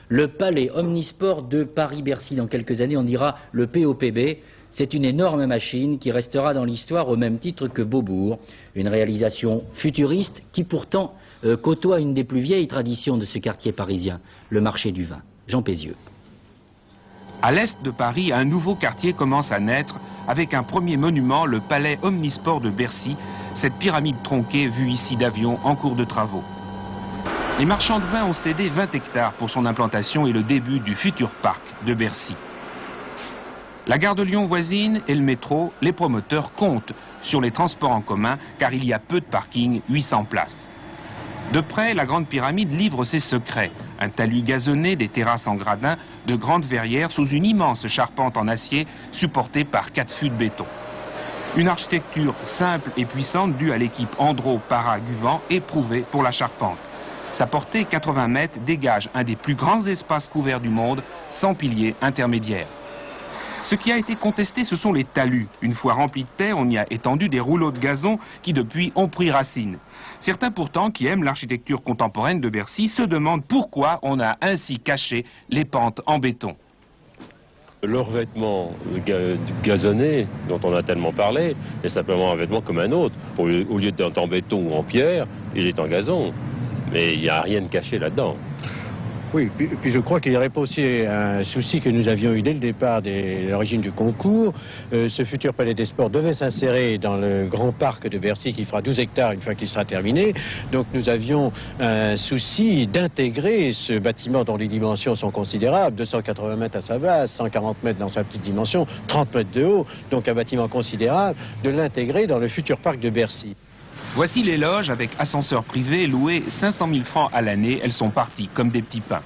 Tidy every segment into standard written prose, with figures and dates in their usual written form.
Le palais omnisport de Paris-Bercy. Dans quelques années, on dira le POPB. C'est une énorme machine qui restera dans l'histoire au même titre que Beaubourg. Une réalisation futuriste qui pourtant côtoie une des plus vieilles traditions de ce quartier parisien, le marché du vin. Jean Pézieux. À l'est de Paris, un nouveau quartier commence à naître avec un premier monument, le palais omnisport de Bercy, cette pyramide tronquée vue ici d'avion en cours de travaux. Les marchands de vin ont cédé 20 hectares pour son implantation et le début du futur parc de Bercy. La gare de Lyon voisine et le métro, les promoteurs comptent sur les transports en commun car il y a peu de parking, 800 places. De près, la grande pyramide livre ses secrets. Un talus gazonné, des terrasses en gradin, de grandes verrières sous une immense charpente en acier supportée par 4 fûts de béton. Une architecture simple et puissante due à l'équipe Andro-Para-Guvant éprouvée pour la charpente. Sa portée, 80 mètres, dégage un des plus grands espaces couverts du monde, sans piliers intermédiaires. Ce qui a été contesté, ce sont les talus. Une fois remplis de terre, on y a étendu des rouleaux de gazon qui depuis ont pris racine. Certains pourtant, qui aiment l'architecture contemporaine de Bercy, se demandent pourquoi on a ainsi caché les pentes en béton. Le revêtement gazonné, dont on a tellement parlé, est simplement un revêtement comme un autre. Au lieu d'être en béton ou en pierre, il est en gazon. Mais il n'y a rien de caché là-dedans. Oui, puis je crois qu'il n'y aurait pas aussi un souci que nous avions eu dès le départ de l'origine du concours. Ce futur palais des sports devait s'insérer dans le grand parc de Bercy qui fera 12 hectares une fois qu'il sera terminé. Donc nous avions un souci d'intégrer ce bâtiment dont les dimensions sont considérables, 280 mètres à sa base, 140 mètres dans sa petite dimension, 30 mètres de haut, donc un bâtiment considérable, de l'intégrer dans le futur parc de Bercy. Voici les loges avec ascenseur privé loué 500 000 francs à l'année. Elles sont parties comme des petits pains.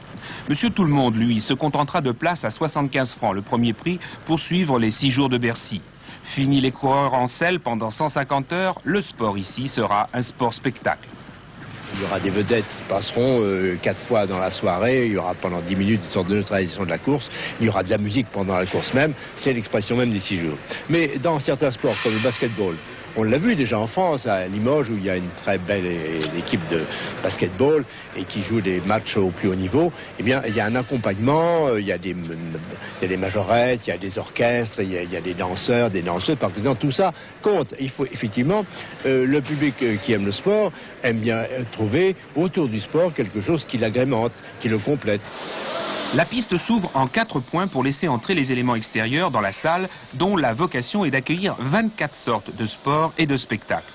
Monsieur Tout-le-Monde, lui, se contentera de place à 75 francs, le premier prix, pour suivre les 6 jours de Bercy. Fini les coureurs en selle pendant 150 heures, le sport ici sera un sport spectacle. Il y aura des vedettes qui passeront 4 fois dans la soirée, il y aura pendant 10 minutes une sorte de neutralisation de la course, il y aura de la musique pendant la course même, c'est l'expression même des 6 jours. Mais dans certains sports comme le basketball, on l'a vu déjà en France, à Limoges, où il y a une très belle équipe de basketball et qui joue des matchs au plus haut niveau. Eh bien, il y a un accompagnement, il y a des majorettes, il y a des orchestres, il y a des danseurs, des danseuses, par exemple, tout ça compte. Il faut effectivement, le public qui aime le sport aime bien trouver autour du sport quelque chose qui l'agrémente, qui le complète. La piste s'ouvre en 4 points pour laisser entrer les éléments extérieurs dans la salle dont la vocation est d'accueillir 24 sortes de sports et de spectacles.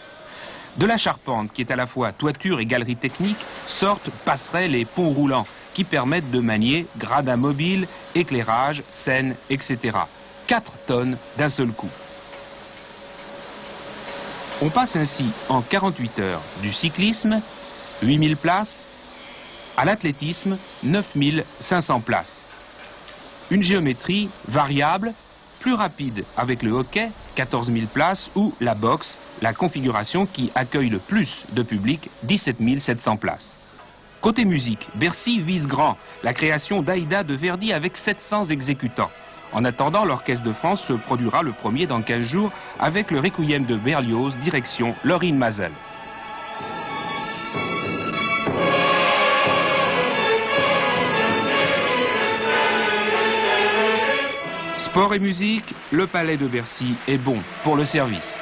De la charpente, qui est à la fois toiture et galerie technique, sortent passerelles et ponts roulants qui permettent de manier gradins mobiles, éclairage, scène, etc. 4 tonnes d'un seul coup. On passe ainsi en 48 heures du cyclisme, 8000 places, à l'athlétisme, 9500 places. Une géométrie variable, plus rapide avec le hockey, 14 000 places, ou la boxe, la configuration qui accueille le plus de public, 17 700 places. Côté musique, Bercy vise grand, la création d'Aïda de Verdi avec 700 exécutants. En attendant, l'Orchestre de France se produira le premier dans 15 jours avec le Requiem de Berlioz, direction Laurine Mazel. Sport et musique, le palais de Bercy est bon pour le service.